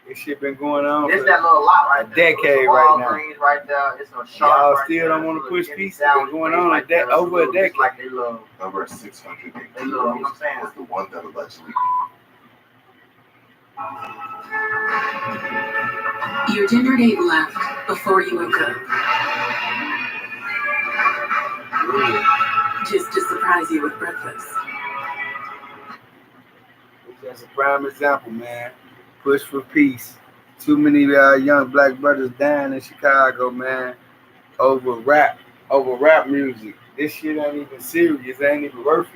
This shit been going on
this
for
that little lot right
a
there.
decade
It's a
right now.
Walgreens right there. It's a
Y'all
Sharp right
still
there.
don't wanna
It's a
push
little
peace.
sandwich
It's going
place
on
right
a
there. It's
over a
little-
decade.
It's like they love.
Number 600 named
They
D
love, you know what I'm
Rose
saying?
was the one that allegedly.
Your dinner date left before you woke up. Just to surprise you with breakfast.
That's a prime example, man. Push for peace. Too many young black brothers dying in Chicago, man, over rap music. This shit ain't even serious. It ain't even worth it.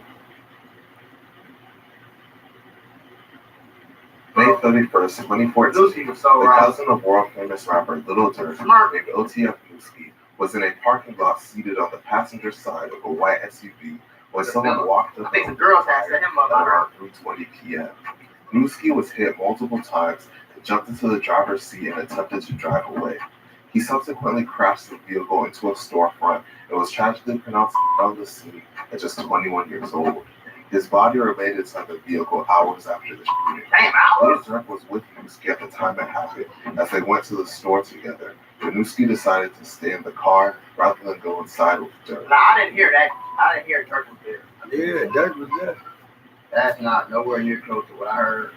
May 31st, 2014,
Lucy was so
the
right.
cousin of world famous rapper Little Durk, named OTF Newski, was in a parking lot seated on the passenger side of a white SUV when someone walked up
I think some girls had set him up.
at around 3:20 p.m. Newski was hit multiple times and jumped into the driver's seat and attempted to drive away. He subsequently crashed the vehicle into a storefront and was tragically pronounced dead on the scene at just 21 years old. His body remained inside the vehicle hours after the shooting.
Damn,
Little
hours?
Durk was with Newski at the time it happened as they went to the store together, but Newski decided to stay in the car rather than go inside with Durk.
Nah, I didn't hear that. I didn't hear Turk was there.
Yeah, Dirk was there.
That's not nowhere near close to what I heard.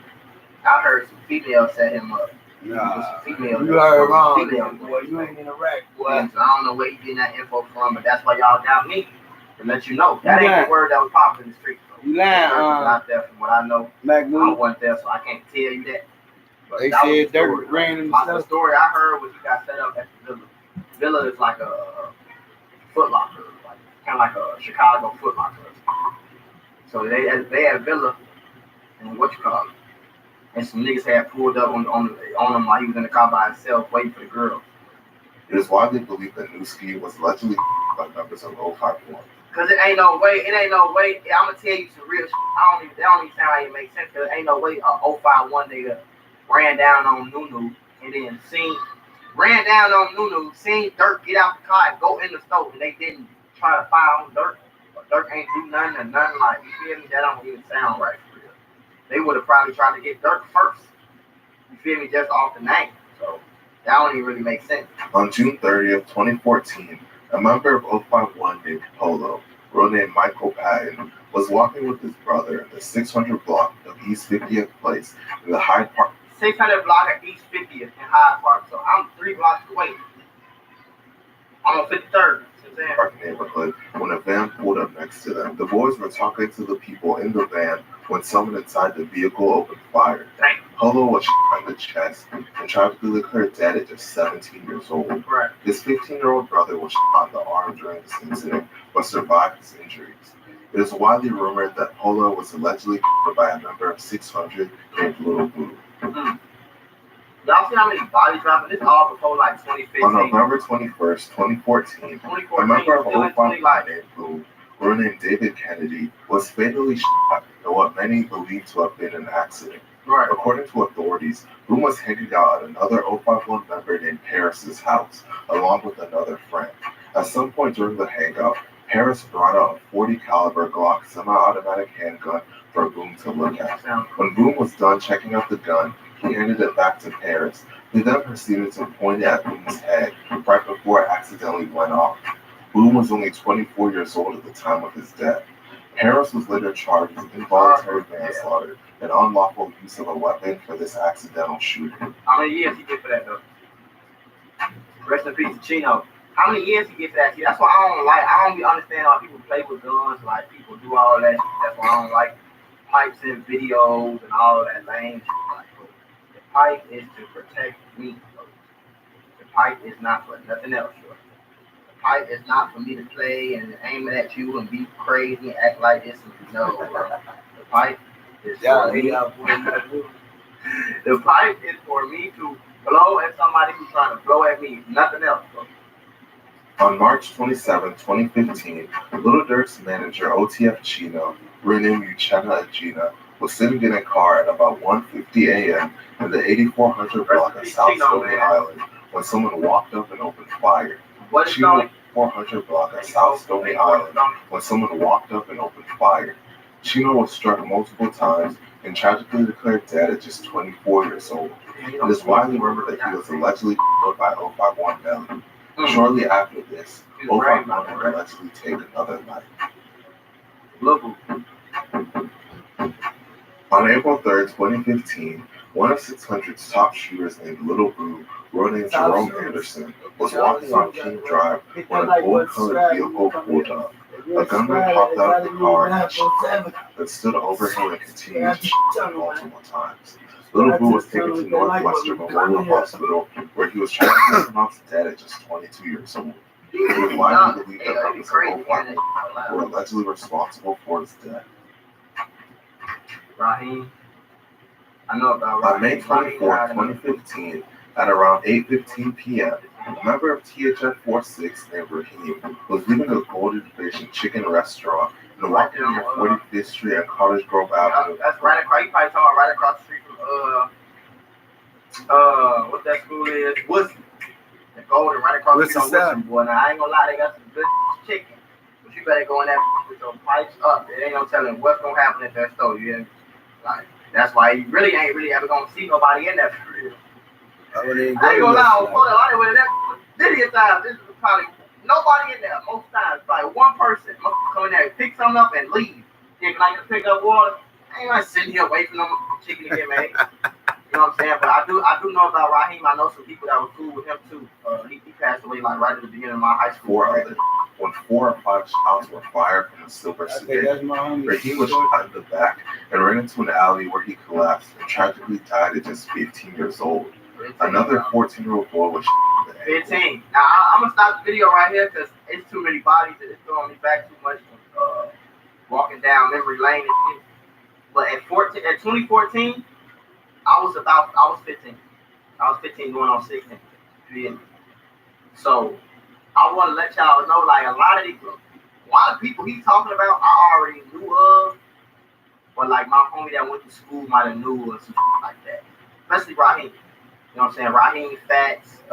I heard some females set him up.
Nah,
Some females.
you heard wrong.
Females.
Boy, you ain't in Iraq, boy.
Well, I don't know where you getting that info from, but that's why y'all got me. to let you know. That ain't the word that was popping in the streets.
You lying,
not there from what I know.
Mac
I
Moon.
wasn't there, so I can't tell you that. But
They
that was
said
the
Dirk
story.
ran him.
The story I heard was he got set up at the Villa. Villa is like a Foot Locker, like, kind of like a Chicago Foot Locker. So they had Villa, and what you call it, and some niggas had pulled up on him while he was in the car by himself waiting for the girl.
It is widely believed that Newski was allegedly by members of 051.
Cause it ain't no way. I'm gonna tell you some real shit. That don't even sound like it makes sense. Cause ain't no way a 051 nigga ran down on Nunu and then seen Dirk get out the car and go in the store, and they didn't try to fire on Dirk. But Dirk ain't do nothing or nothing like, you feel me? That don't even sound right for real. They would have probably tried to get Dirk first. You feel me? Just off the name. So that don't even really make sense.
On June 30th, 2014, a member of 051 named Polo, real name Michael Patton, was walking with his brother in the 600 block of East 50th Place in the Hyde Park.
600 block of East 50th in Hyde Park, so I'm 3 blocks away. I'm on 53rd.
Park neighborhood when a van pulled up next to them. The boys were talking to the people in the van when someone inside the vehicle opened fire.
Dang.
Polo was shot in the chest and tragically declared dead at just 17 years old.
Right.
His 15-year-old brother was shot in the arm during this incident, but survived his injuries. It is widely rumored that Polo was allegedly killed by a member of 600 named Little Blue.
Mm-hmm. Y'all see how many bodies dropping? This all before like 2015.
On November 21st, 2014, a member of 051 named Blue, real named David Kennedy, was fatally shot in what many believe to have been an accident.
Right.
According to authorities, Blue was hanging out at another 051 member named Harris's house, along with another friend. At some point during the hangout, Harris brought out a .40 caliber Glock semi-automatic handgun for Boone to look at. When Boone was done checking out the gun, he handed it back to Harris. He then proceeded to point it at Boone's head right before it accidentally went off. Boone was only 24 years old at the time of his death. Harris was later charged with involuntary manslaughter and unlawful use of a weapon for this accidental shooting.
How many years he get for that though? Rest in peace to Chino. How many years he get for that? See, that's why I don't understand how people play with guns, like people do all that. That's why I don't like pipes in videos and all that lame shit. Like, the pipe is to protect me. The pipe is not for nothing else. The pipe is not for me to play and aim it at you and be crazy and act like this. No, bro. The pipe is for me. The pipe is for me to blow at somebody who's trying to blow at me. Nothing else, bro.
On March 27, 2015, Little Dirk's manager, OTF Chino, renamed Uchenna Agena, was sitting in a car at about 1:50 a.m. in the 8400 block of South Stony Island when someone walked up and opened fire. Chino 400 block of South Stony Island when someone walked up and opened fire. Chino was struck multiple times and tragically declared dead at just 24 years old. It is widely rumored that he was allegedly killed by 051 Nelly. Shortly after this, 051 would allegedly take another life. On April 3rd, 2015, one of 600's top shooters named Little Blue, real named Jerome Anderson, was walking on King Drive when a gold-colored vehicle pulled up. A gunman hopped out of the car and shot, then stood over him and continued to shoot multiple times. Little Blue was taken to Northwestern Memorial Hospital, where he was tragically pronounced dead at just 22 years old. It was widely believed that members of 051 were allegedly responsible for his death.
Raheem. I know about Raheem.
On May 24, 2015, at around 8:15 p.m., a member of THF-46 named Raheem was leaving a Golden Fish and Chicken restaurant and walking near 45th Street and Cottage Grove Avenue.
That's right across. You probably talking right across the street from what that school is? Woodson. The Golden right across the street from Woodson. Boy, now I ain't gonna lie, they got some good chicken, but you better go in there with your pipes up. There ain't no telling what's gonna happen at that store. You know? Like, that's why you really ain't ever gonna see nobody in there for real. I ain't gonna lie, I went in there plenty of times. This is probably nobody in there. Most times, probably one person come in there, pick something up, and leave. Yeah, can I get pick up water? I ain't like sitting here waiting for them chicken to get made. You know what I'm saying? But I do know about Raheem. I know some people that were cool with him too. He passed away like right at the beginning of my high school.
When 4 or 5 shots were fired from the Silver State, Raheem was shot in the back and ran into an alley where he collapsed and tragically died at just 15 years old.
15,
Another 14-year-old boy was shot in the ankle.
15. Now I'm gonna stop the video right here because it's too many bodies and it's throwing me back too much. Walking down memory lane and shit. But at 2014, I was 15. I was 15 going on 16. You know? So I want to let y'all know, like a lot of people he's talking about, I already knew of, but like my homie that went to school might have knew or something like that. Especially Raheem. You know what I'm saying? Raheem, Fats,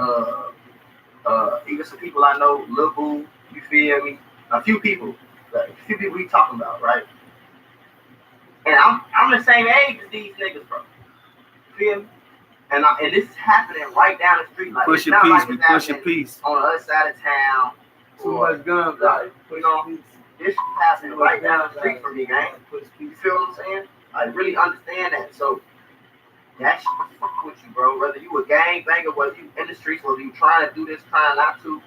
even some people I know, Lil Boo, you feel me? A few people we talking about, right? And I'm the same age as these niggas, bro. Feel me? And this is happening right down the street. Like
push
it's not
your
like
piece,
it's
push your
happening
piece.
on the other side of town.
Too much guns,
like, you know, this shit happening right down the street from me, gang. You feel what I'm saying? I really understand that. So that shit will fuck with you, bro. Whether you a gang banger, whether you in the streets, whether you trying to do this, trying not to,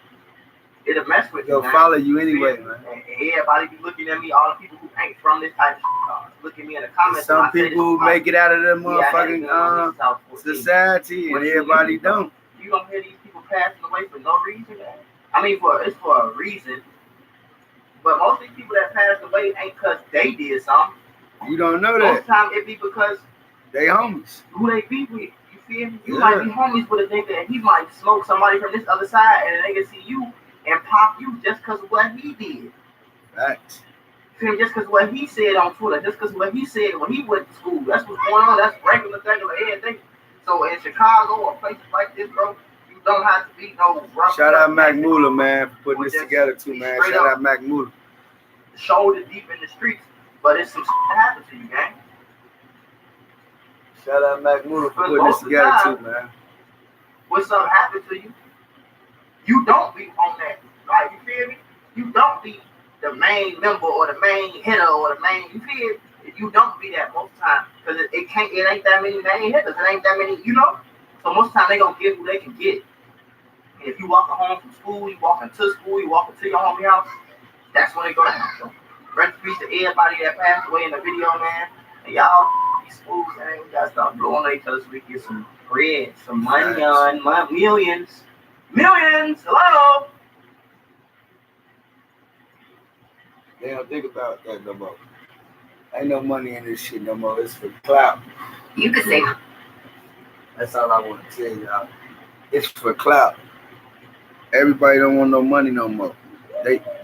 it'll mess with you.
They'll follow you anyway, man.
And everybody be looking at me, all the people who ain't from this type of shit, look at me in the comments.
Some people who make it out of the motherfucking society and everybody don't.
You don't hear these people passing away for no reason, man. I mean, it's for a reason. But most of these people that passed away ain't because they did something.
You don't know that.
Most of the time it be because
they homies.
Who they be with. You feel me? You might be homies with a nigga and he might smoke somebody from this other side and a nigga see you and pop you just because of what he did.
Right.
Just because what he said on Twitter, just because what he said when he went to school. That's what's going on. That's regular everything. So in Chicago or places like this, bro, you don't have to be no rough.
Shout out Mac Muller, man, for putting this together too, man. Shout out Mac Muller.
Shoulder deep in the streets, but it's some shit that happened to you, gang.
Shout out Mac Muller for putting this together too, man.
When something happened to you, you don't be on that. Like, you feel me? You don't be the main member or the main hitter or the main, you feel? You don't be that most of the time. Because it ain't that many main hitters. It ain't that many, you know? So most of the time they gonna get who they can get. And if you walking home from school, you walking to school, you walking to your homie house, that's when they gonna happen. So rest in peace to everybody that passed away in the video, man. And y'all, these fools, man, we gotta start blowing on each other so we can get some bread, some money on, millions. Millions! Hello!
They don't think about that no more. Ain't no money in this shit no more. It's for clout.
You could say
that's all I want to tell y'all. It's for clout. Everybody don't want no money no more.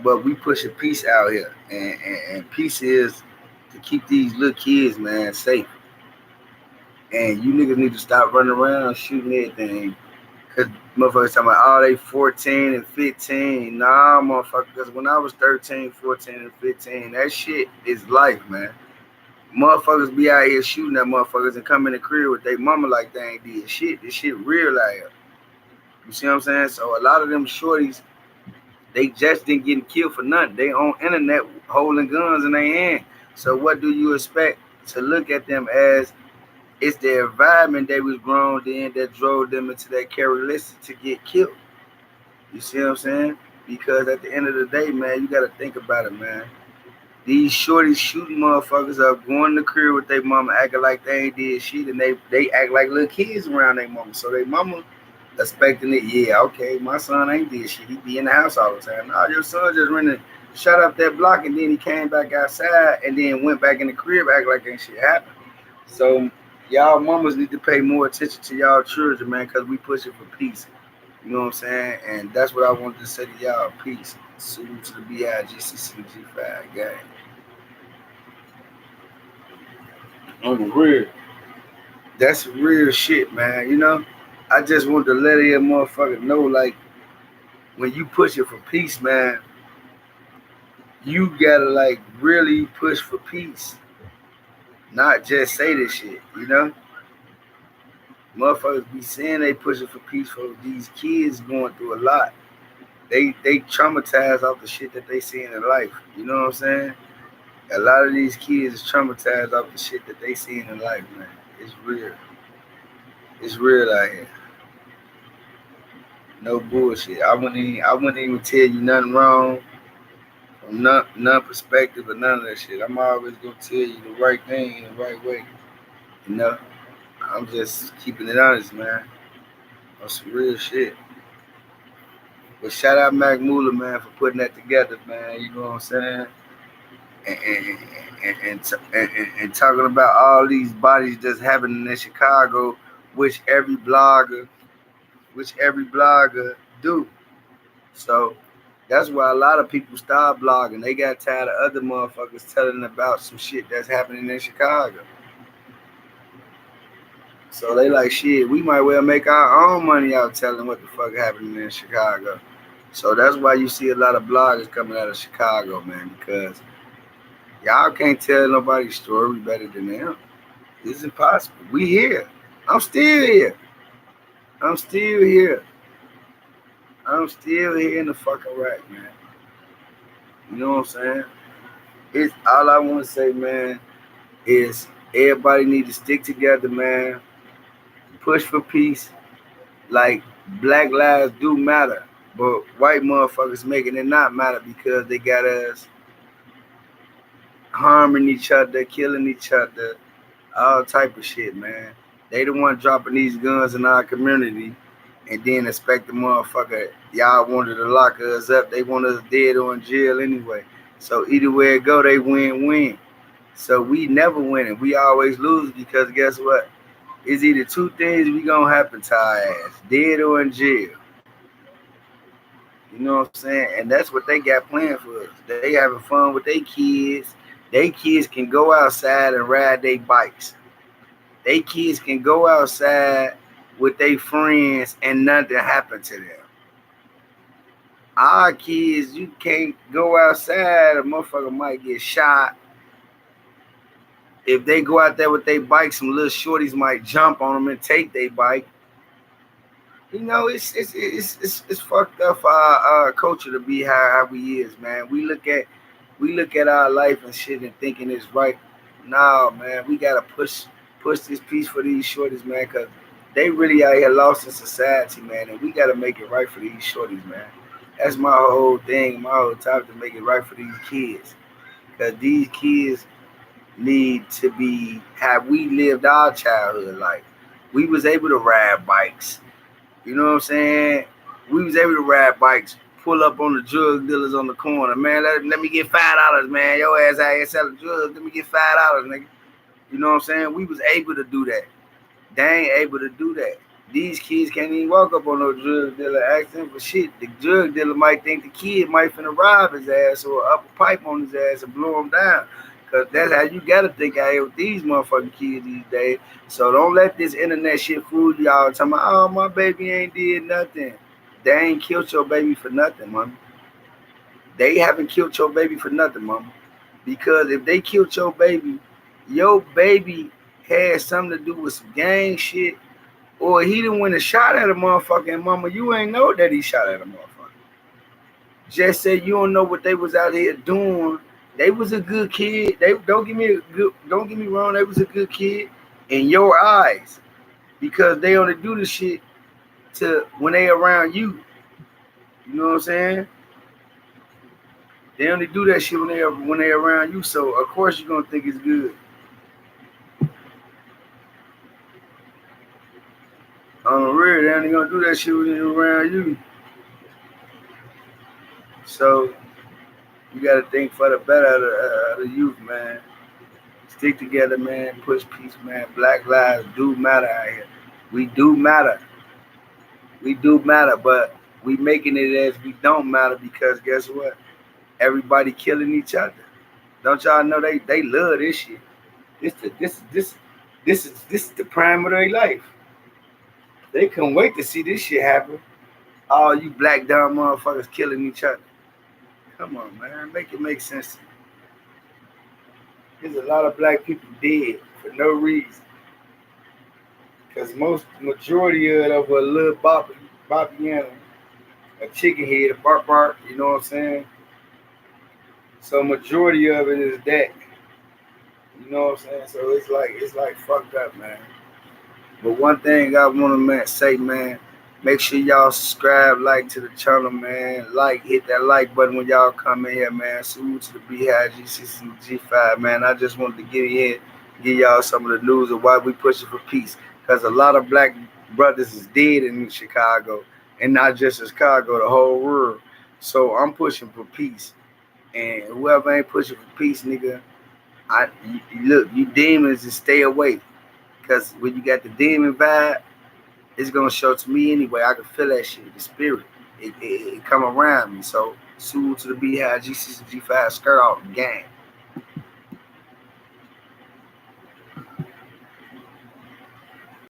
But we push a peace out here. And peace is to keep these little kids, man, safe. And you niggas need to stop running around shooting everything. Cause motherfuckers talking about, they 14 and 15. Nah, motherfucker, because when I was 13, 14, and 15, that shit is life, man. Motherfuckers be out here shooting at motherfuckers and come in the crib with their mama like they ain't did shit. This shit real out here. You see what I'm saying? So a lot of them shorties, they just didn't get killed for nothing. They on internet holding guns in their hand. So what do you expect to look at them as? It's the environment they was grown in that drove them into that characteristic to get killed. You see what I'm saying? Because at the end of the day, man, you got to think about it, man. These shorties shooting motherfuckers up, going in the crib with their mama, acting like they ain't did shit, and they act like little kids around their mama. So their mama expecting it, yeah, okay, my son ain't did shit. He be in the house all the time. Nah, your son just ran and shut up that block, and then he came back outside, and then went back in the crib, act like ain't shit happened. So y'all mamas need to pay more attention to y'all children, man, because we pushing for peace. You know what I'm saying? And that's what I wanted to say to y'all. Peace. Salute to the BIGCC G5 gang. On the real. That's real shit, man. You know? I just wanted to let a motherfucker know, like, when you pushing for peace, man, you gotta, like, really push for peace. Not just say this shit, you know? Motherfuckers be saying they pushing for peace for these kids going through a lot. They traumatized off the shit that they see in life. You know what I'm saying? A lot of these kids is traumatized off the shit that they see in life, man. It's real. It's real out here. No bullshit. I wouldn't even tell you nothing wrong from none perspective or none of that shit. I'm always gonna tell you the right thing in the right way. You know? I'm just keeping it honest, man. On some real shit. But shout out Mac Muller, man, for putting that together, man. You know what I'm saying? And talking about all these bodies that's happening in Chicago, which every blogger do. So that's why a lot of people start blogging. They got tired of other motherfuckers telling about some shit that's happening in Chicago. So they like, shit, we might well make our own money out telling what the fuck happening in Chicago. So that's why you see a lot of bloggers coming out of Chicago, man, because y'all can't tell nobody's story better than them. It's impossible. We here. I'm still here. I'm still here in the fucking rack, man. You know what I'm saying? It's all I want to say, man, is everybody need to stick together, man. Push for peace. Like, black lives do matter, but white motherfuckers making it not matter because they got us harming each other, killing each other, all type of shit, man. They the one dropping these guns in our community and then expect the motherfucker, y'all wanted to lock us up. They want us dead or in jail anyway. So either way it go, they win-win. So we never winning. We always lose because guess what? It's either two things we gonna happen to our ass, dead or in jail. You know what I'm saying? And that's what they got planned for us. They having fun with their kids. They kids can go outside and ride their bikes. They kids can go outside with their friends and nothing happen to them. Our kids, you can't go outside, a motherfucker might get shot. If they go out there with their bikes, some little shorties might jump on them and take their bike. You know, it's fucked up for our culture to be how we is, man. We look at our life and shit and thinking it's right. Nah, man, we gotta push this piece for these shorties, man, because they really out here lost in society, man, and we gotta make it right for these shorties, man. That's my whole thing, my whole time, to make it right for these kids, because these kids need to be how we lived our childhood life. We was able to ride bikes. You know what I'm saying? We was able to ride bikes, pull up on the drug dealers on the corner. Man, let me get $5, man. Your ass out here selling drugs. Let me get $5, nigga. You know what I'm saying? We was able to do that. They ain't able to do that. These kids can't even walk up on no drug dealer, ask them for shit. The drug dealer might think the kid might finna rob his ass or up a pipe on his ass and blow him down. Because that's how you gotta think out here with these motherfucking kids these days. So don't let this internet shit fool y'all. Talking about, oh, my baby ain't did nothing. They ain't killed your baby for nothing, mama. They haven't killed your baby for nothing, mama. Because if they killed your baby had something to do with some gang shit, or he done went and shot at a motherfucker, and mama, you ain't know that he shot at a motherfucker. Just say you don't know what they was out here doing. They was a good kid. Don't get me wrong, they was a good kid in your eyes. Because they only do the shit to when they around you. You know what I'm saying? They only do that shit when they around you. So of course you're gonna think it's good. Really, they only gonna do that shit when they're around you. So you gotta think for the better of the youth, man. Stick together, man. Push peace, man. Black lives do matter out here. We do matter. We do matter, but we making it as we don't matter because guess what? Everybody killing each other. Don't y'all know they love this shit? This is the prime of their life. They couldn't wait to see this shit happen. All you black dumb motherfuckers killing each other. Come on, man. Make it make sense. There's a lot of black people dead for no reason. Because majority of it of a little Bobbiana, a chicken head, a bark, you know what I'm saying? So majority of it is that. You know what I'm saying? So it's like fucked up, man. But one thing I want to say, man, make sure y'all subscribe, like to the channel, man. Hit that like button when y'all come in here, man. Salute to the Beehive G6 and G5, man. I just wanted to give y'all some of the news of why we pushing for peace. Because a lot of black brothers is dead in Chicago, and not just in Chicago, the whole world. So I'm pushing for peace. And whoever ain't pushing for peace, nigga, look, you demons, and stay away. Because when you got the demon vibe, it's gonna show to me anyway. I can feel that shit, the spirit. It come around me. So salute to the Beehive G6 and G5 skirt off the gang.